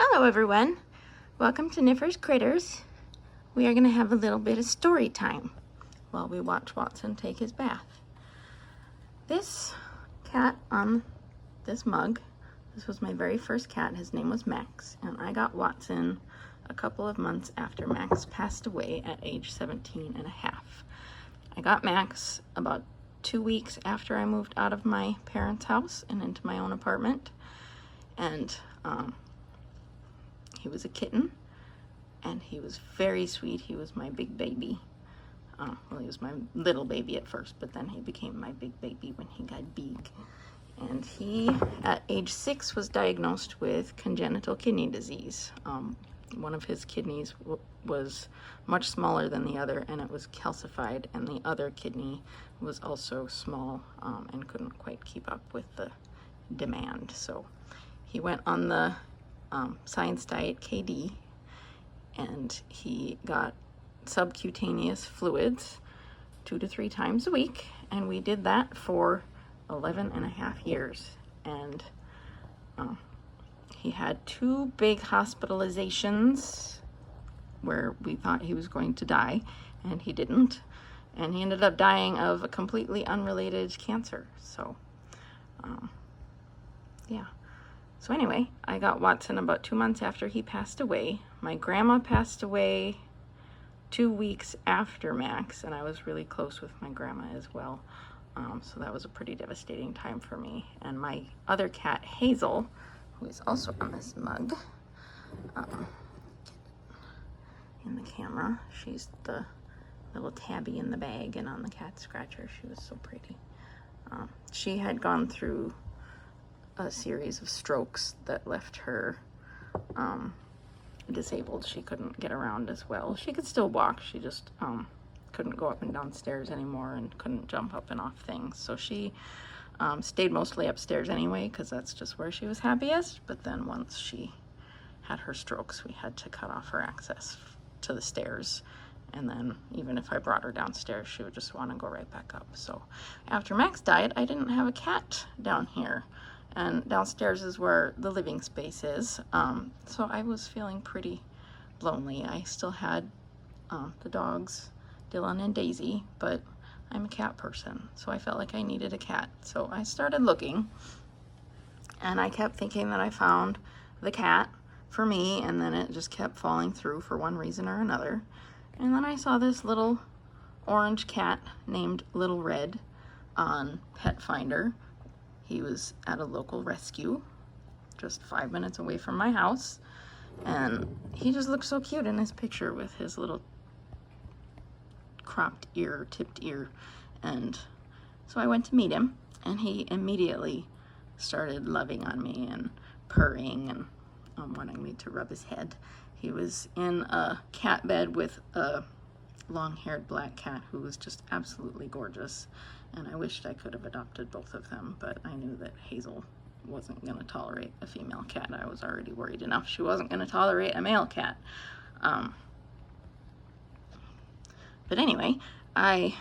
Hello everyone, welcome to Niffer's Critters. We are going to have a little bit of story time while we watch Watson take his bath. This cat on this mug, this was my very first cat. His name was Max, and I got Watson a couple of months after Max passed away at age 17 and a half. I got Max about 2 weeks after I moved out of my parents' house and into my own apartment, and he was a kitten, and he was very sweet. He was my big baby. Well, he was my little baby at first, but then he became my big baby when he got big. And he, at age 6, was diagnosed with congenital kidney disease. One of his kidneys was much smaller than the other, and it was calcified, and the other kidney was also small and couldn't quite keep up with the demand. So he went on the science diet KD, and he got subcutaneous fluids 2 to 3 times a week, and we did that for 11 and a half years. And he had 2 big hospitalizations where we thought he was going to die, and he didn't, and he ended up dying of a completely unrelated cancer. So yeah. So anyway, I got Watson about 2 months after he passed away. My grandma passed away 2 weeks after Max, and I was really close with my grandma as well. So that was a pretty devastating time for me. And my other cat, Hazel, who is also on this mug, in the camera. She's the little tabby in the bag and on the cat scratcher. She was so pretty. She had gone through a series of strokes that left her disabled. She couldn't get around as well. She could still walk. She just couldn't go up and down stairs anymore and couldn't jump up and off things. So she stayed mostly upstairs anyway, because that's just where she was happiest. But then once she had her strokes, we had to cut off her access to the stairs. And then even if I brought her downstairs, she would just want to go right back up. So after Max died, I didn't have a cat down here. And downstairs is where the living space is. So I was feeling pretty lonely. I still had the dogs, Dylan and Daisy, but I'm a cat person, so I felt like I needed a cat. So I started looking, and I kept thinking that I found the cat for me, and then it just kept falling through for one reason or another. And then I saw this little orange cat named Little Red on Pet Finder. He was at a local rescue just 5 minutes away from my house, and he just looked so cute in his picture with his little cropped ear, tipped ear. And so I went to meet him, and he immediately started loving on me and purring and wanting me to rub his head. He was in a cat bed with a long-haired black cat who was just absolutely gorgeous. And I wished I could have adopted both of them, but I knew that Hazel wasn't going to tolerate a female cat. I was already worried enough she wasn't going to tolerate a male cat. But anyway, I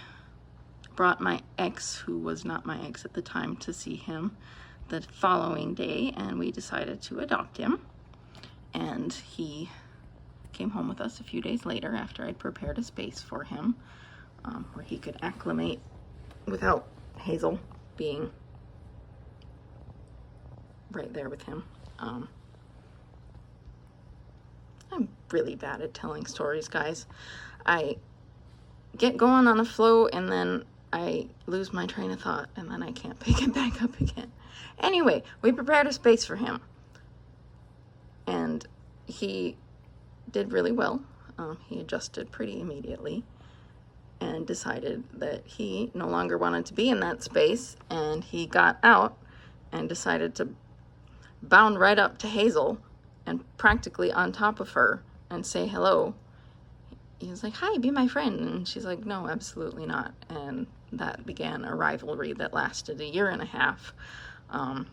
brought my ex, who was not my ex at the time, to see him the following day, and we decided to adopt him. And he came home with us a few days later after I'd prepared a space for him where he could acclimate without Hazel being right there with him. I'm really bad at telling stories, guys. I get going on a flow, and then I lose my train of thought, and then I can't pick it back up again. Anyway, we prepared a space for him, and he did really well. He adjusted pretty immediately and decided that he no longer wanted to be in that space, and he got out and decided to bound right up to Hazel and practically on top of her and say hello. He was like, "Hi, be my friend." And she's like, "No, absolutely not." And that began a rivalry that lasted 1.5 years.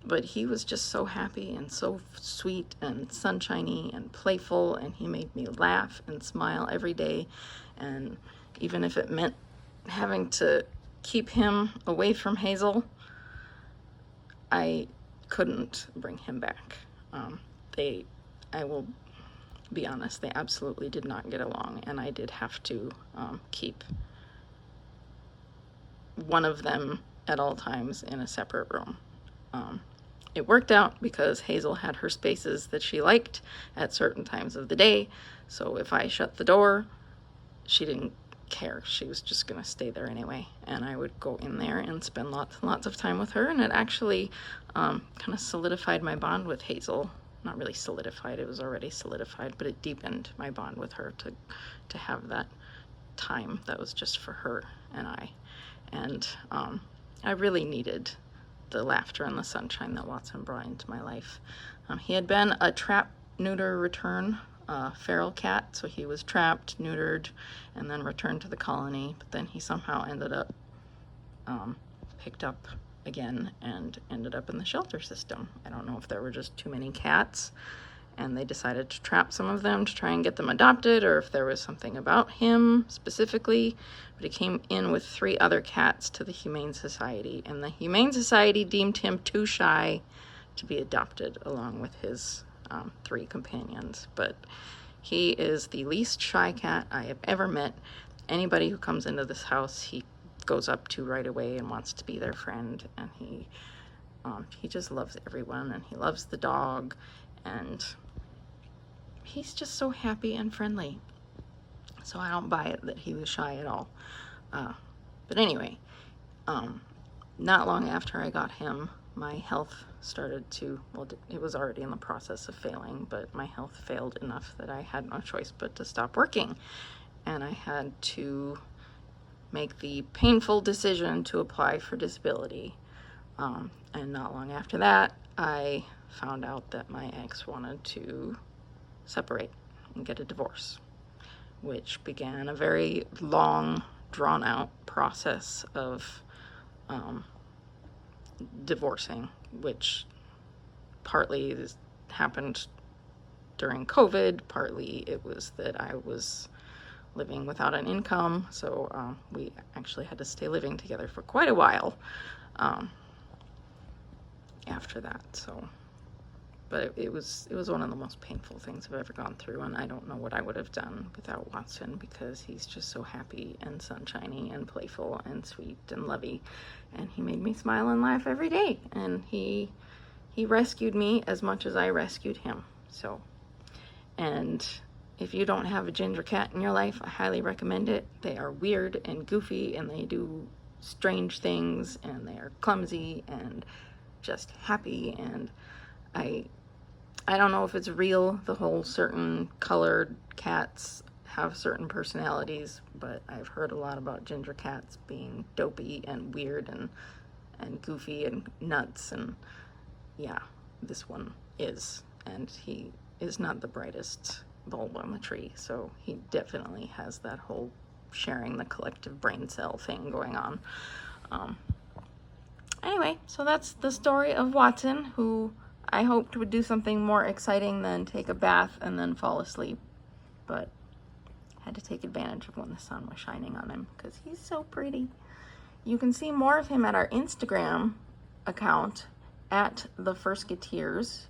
But he was just so happy and so sweet and sunshiny and playful, and he made me laugh and smile every day. And even if it meant having to keep him away from Hazel, I couldn't bring him back. I will be honest, they absolutely did not get along, and I did have to keep one of them at all times in a separate room. It worked out because Hazel had her spaces that she liked at certain times of the day, so if I shut the door, she didn't care. She was just gonna stay there anyway, and I would go in there and spend lots and lots of time with her, and it actually kind of solidified my bond with Hazel. Not really solidified, it was already solidified, but it deepened my bond with her to have that time that was just for her and I. And I really needed the laughter and the sunshine that Watson brought into my life. He had been a trap, neuter, return feral cat, so he was trapped, neutered, and then returned to the colony, but then he somehow ended up picked up again and ended up in the shelter system. I don't know if there were just too many cats and they decided to trap some of them to try and get them adopted, or if there was something about him specifically, but he came in with 3 other cats to the Humane Society, and the Humane Society deemed him too shy to be adopted along with his 3 companions. But he is the least shy cat I have ever met. Anybody who comes into this house, he goes up to right away and wants to be their friend, and he just loves everyone, and he loves the dog, and he's just so happy and friendly. So I don't buy it that he was shy at all. But anyway, not long after I got him, my health started to, well, it was already in the process of failing, but my health failed enough that I had no choice but to stop working. And I had to make the painful decision to apply for disability. And not long after that, I found out that my ex wanted to separate and get a divorce, which began a very long, drawn-out process of divorcing, which partly happened during COVID, partly it was that I was living without an income, so we actually had to stay living together for quite a while after that. So, but it was one of the most painful things I've ever gone through, and I don't know what I would have done without Watson, because he's just so happy and sunshiny and playful and sweet and lovey, and he made me smile and laugh every day, and he rescued me as much as I rescued him. So, and if you don't have a ginger cat in your life, I highly recommend it. They are weird and goofy, and they do strange things, and they are clumsy and just happy, and I don't know if it's real, the whole certain colored cats have certain personalities, but I've heard a lot about ginger cats being dopey and weird and goofy and nuts, and yeah, this one is, and he is not the brightest bulb on the tree, so he definitely has that whole sharing the collective brain cell thing going on. Anyway, so that's the story of Watson, who I hoped would do something more exciting than take a bath and then fall asleep, but had to take advantage of when the sun was shining on him because he's so pretty. You can see more of him at our Instagram account at The Friskateers.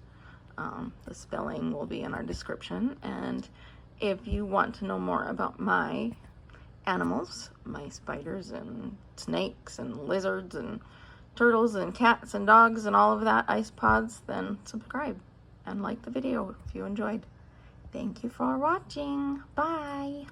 The spelling will be in our description, and if you want to know more about my animals, my spiders and snakes and lizards and turtles and cats and dogs and all of that, ice pods, then subscribe and like the video if you enjoyed. Thank you for watching. Bye.